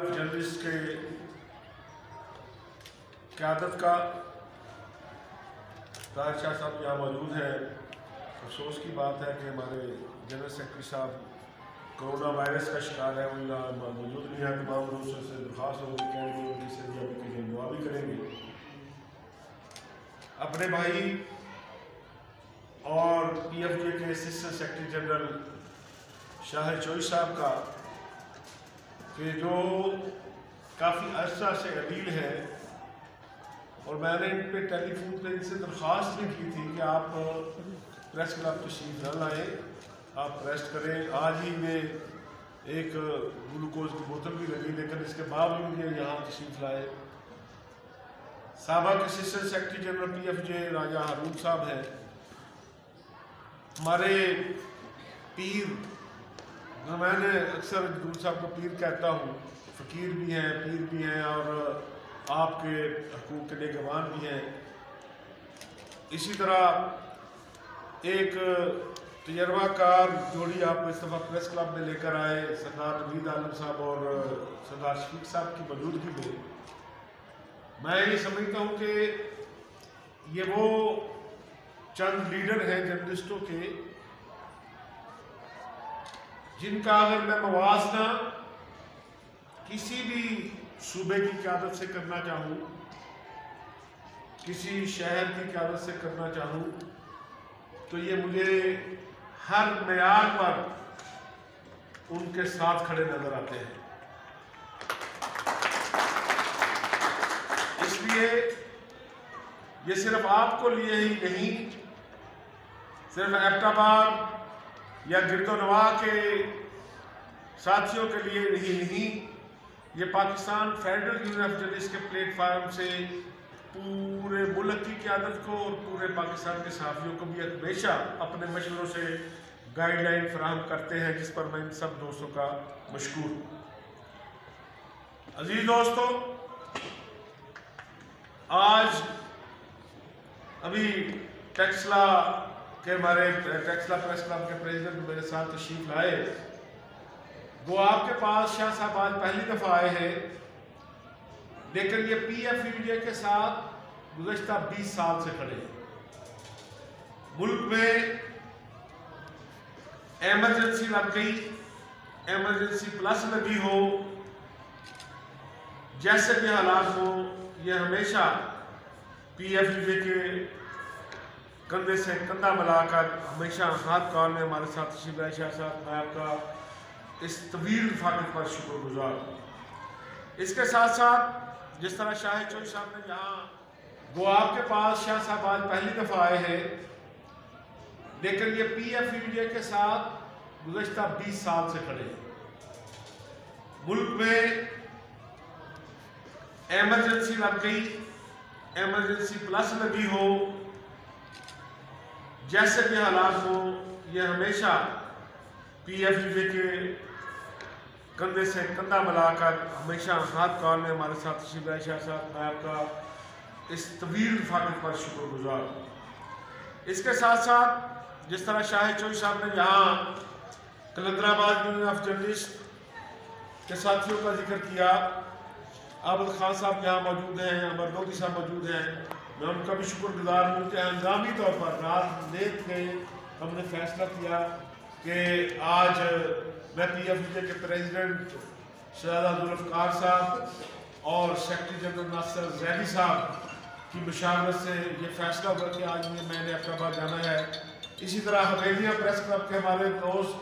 Journalist के क़यादत का ताहिर शाह साहब यहाँ मौजूद हैं। अफसोस की बात है कि हमारे जनरल सेक्रेटरी साहब कोरोना वायरस का शिकार है, वो यहाँ मौजूद नहीं है। तमाम दोस्तों से दरख्वास्त होगी कहेंगे उनकी सेहत के लिए दुआ भी करेंगे। अपने भाई और PFJ के असिस्टेंट सेक्रेटरी जनरल शाहिद चोई साहब का कि जो काफ़ी अरसा से अदील है, और मैंने इन पर टेलीफोन पर इनसे दरख्वास्त भी की थी कि आप प्रेस क्लब तशरीफ न लाएँ, आप रेस्ट करें। आज ही में एक ग्लूकोज की बोतल भी लगी, लेकिन इसके बावजूद ये यहाँ तशरीफ लाए। साबिक़ असिस्टेंट सेक्रेटरी जनरल PFJ राजा हारून साहब हैं, हमारे पीर, मैंने अक्सर दूर साहब को पीर कहता हूँ, फ़कीर भी हैं, पीर भी हैं और आपके हकूक़ के निगहबान भी हैं। इसी तरह एक तजर्बाकार जोड़ी आप इस दफ़ा प्रेस क्लब में लेकर आए, सरदार नवीद आलम साहब और सरदार शफीक साहब की मौजूदगी में। मैं ये समझता हूँ कि ये वो चंद लीडर हैं जर्नलिस्टों के जिनका अगर मैं मवाजना किसी भी सूबे की क़यादत से करना चाहूँ, किसी शहर की क़यादत से करना चाहूँ, तो ये मुझे हर मेयार पर उनके साथ खड़े नजर आते हैं। इसलिए ये सिर्फ आपको लिए ही नहीं, सिर्फ एबटाबाद या गिरदोनवा के साथियों के लिए ही नहीं, ये Pakistan federal union of journalist के प्लेटफार्म से पूरे मुल्क की क़यादत को और पूरे पाकिस्तान के सहाफ़ियों को भी हमेशा अपने मशवरों से गाइडलाइन फराहम करते हैं, जिस पर मैं इन सब दोस्तों का मशकूर हूँ। अजीज़ दोस्तों, आज अभी टेक्सला के हमारे टेक्सला प्रेस क्लब के प्रेसिडेंट मेरे साथ तशरीफ लाए। वो आपके पास शाह साहब आज पहली दफ़ा आए हैं, लेकिन ये PFJ के साथ गुज़श्ता 20 साल से खड़े हैं। मुल्क में एमरजेंसी लग गई, एमरजेंसी प्लस लगी हो, जैसे भी हालात हो, ये हमेशा PFJ के कंधे से कंधा मिलाकर हमेशा हाथ कॉल में हमारे साथ तशरीफ लाए। शाह साहब, मैं आपका इस तवील रफ़ाकत पर शुक्रगुजार हूँ। इसके साथ साथ जिस तरह शाहिद चोई साहब ने यहाँ, वो आपके पास शाह साहब आज पहली दफ़ा आए हैं, लेकिन ये PFJ के साथ गुज़श्ता 20 साल से खड़े हैं। मुल्क में एमरजेंसी लग गई, एमरजेंसी प्लस लगी हो, जैसे भी हालात हो, ये हमेशा PFJ के कंधे से कंधा मिलाकर हमेशा हाथ कॉल में हमारे साथ तशरीफ लाए। शाह साहब, मैं आपका इस तवील रफ़ाकत पर शुक्रगुजार हूँ। इसके साथ साथ जिस तरह शाहिद चोई साहब ने यहाँ कलंदराबाद यूनियन ऑफ जर्नलिस्ट के साथियों का जिक्र किया, आबद खान साहब यहाँ मौजूद हैं, अमर लोधी साहब मौजूद हैं, मैं उनका भी शुक्रगुजार हूँ कि हंगामी तौर पर रात लेट में हमने फैसला किया कि आज मैं PFJ के प्रेसिडेंट शहजादा जुल्फ़िकार साहब और सेक्रेटरी जनरल नासिर जैदी साहब की मुशावरत से ये फैसला हुआ कि आज मैंने एबटाबाद जाना है। इसी तरह हवेलिया प्रेस क्लब के हमारे दोस्त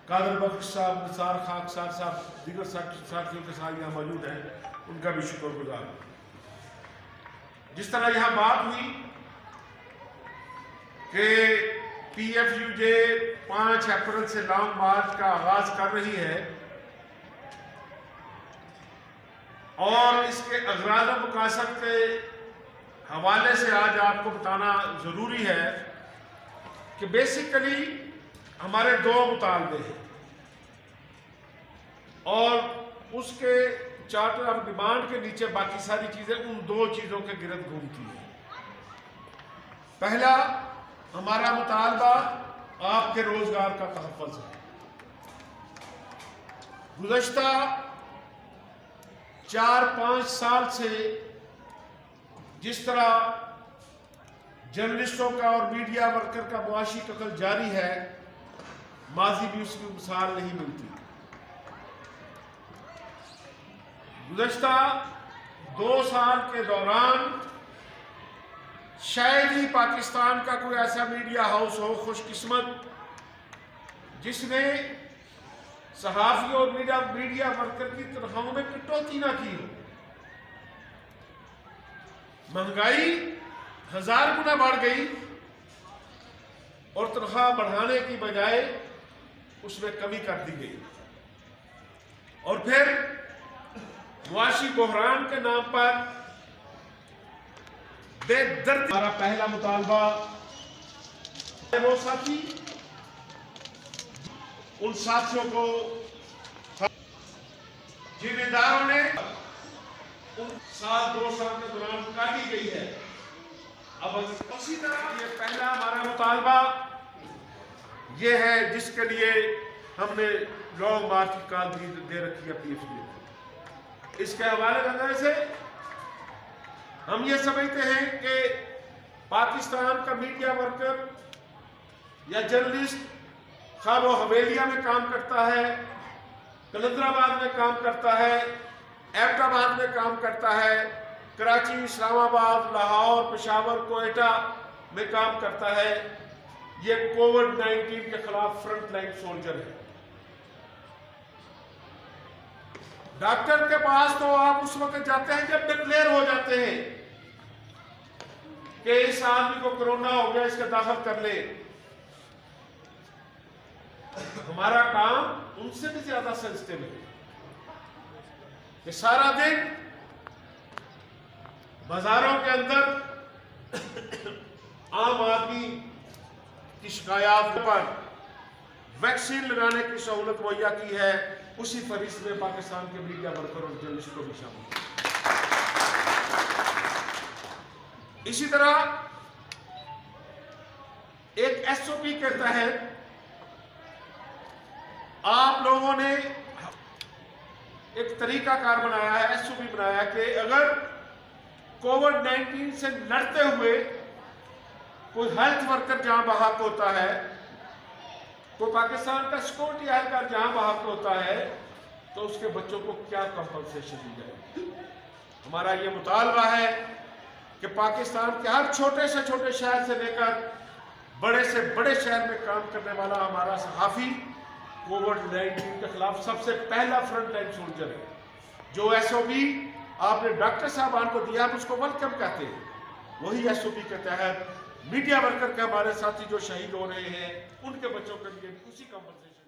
कादर बख्श साहब, निसार खाकसार साहब, दीगर साथियों के साथ यहाँ मौजूद हैं, उनका भी शुक्रगुजार हूँ। जिस तरह यहाँ बात हुई कि PFJ 5 अप्रैल से लॉन्ग मार्च का आगाज कर रही है, और इसके अगराज़ व मकासद के हवाले से आज आपको बताना ज़रूरी है कि बेसिकली हमारे 2 मुतालबे हैं, और उसके चार्टर ऑफ डिमांड के नीचे बाकी सारी चीज़ें उन 2 चीज़ों के गिरद घूमती हैं। पहला, हमारा मुतालबा आपके रोजगार का तहफ़्फ़ुज़ है। गुज़श्ता 4-5 साल से जिस तरह जर्नलिस्टों का और मीडिया वर्कर का मुआशी कत्ल जारी है, माजी भी उसकी मिसाल नहीं मिलती। गुज़श्ता 2 साल के दौरान शायद ही पाकिस्तान का कोई ऐसा मीडिया हाउस हो खुशकिस्मत जिसने सहाफ़ी और मीडिया वर्कर की तनख्वाहों में कटौती ना की हो। महंगाई 1000 गुना बढ़ गई और तनख्वाह बढ़ाने की बजाय उसमें कमी कर दी गई। और फिर मुआशी बहरान के नाम पर बेदर्दी। हमारा पहला मुतालबा वो साथी, उन साथियों को जिन इदारों ने उन 2 साल के दौरान काटी गई है, अब उसी तरह ये पहला हमारा मुतालबा ये है जिसके लिए हमने लॉन्ग मार्च की कॉल दे रखी है PFP को। इसके हवाले करने से हम ये समझते हैं कि पाकिस्तान का मीडिया वर्कर या जर्नलिस्ट खा वो हवेलिया में काम करता है, कलंदराबाद में काम करता है, एबटाबाद में काम करता है, कराची, इस्लामाबाद, लाहौर, पेशावर, कोयटा में काम करता है, ये कोविड-19 के खिलाफ फ्रंट लाइन सोल्जर है। डॉक्टर के पास तो आप उस वक्त जाते हैं जब डिक्लेयर हो जाते हैं कि इस आदमी को कोरोना हो गया, इसका दाखिल कर ले। हमारा काम उनसे भी ज्यादा सेंसिटिव है कि सारा दिन बाजारों के अंदर आम आदमी की शिकायत पर वैक्सीन लगाने की सहूलत मुहैया की है, उसी फरिश्त में पाकिस्तान के मीडिया वर्कर और जर्नलिस्ट को भी शामिल। इसी तरह एक SOP के तहत आप लोगों ने एक तरीकाकार बनाया है, SOP बनाया है कि अगर कोविड-19 से लड़ते हुए कोई हेल्थ वर्कर जहां बहाक होता है, तो पाकिस्तान का सिक्योरिटी एहलकार जहां बहाक होता है, तो उसके बच्चों को क्या कंपनसेशन दी जाएगी। हमारा ये मुतालबा है कि पाकिस्तान के हर छोटे से छोटे शहर से लेकर बड़े से बड़े शहर में काम करने वाला हमारा सहाफ़ी कोविड-19 के खिलाफ सबसे पहला फ्रंट लाइन सोल्जर है। जो SOP आपने डॉक्टर साहबान को दिया, आप उसको वेलकम कहते हैं, वही SOP के तहत मीडिया वर्कर के हमारे साथी जो शहीद हो रहे हैं, उनके बच्चों के लिए उसी कंपनसेशन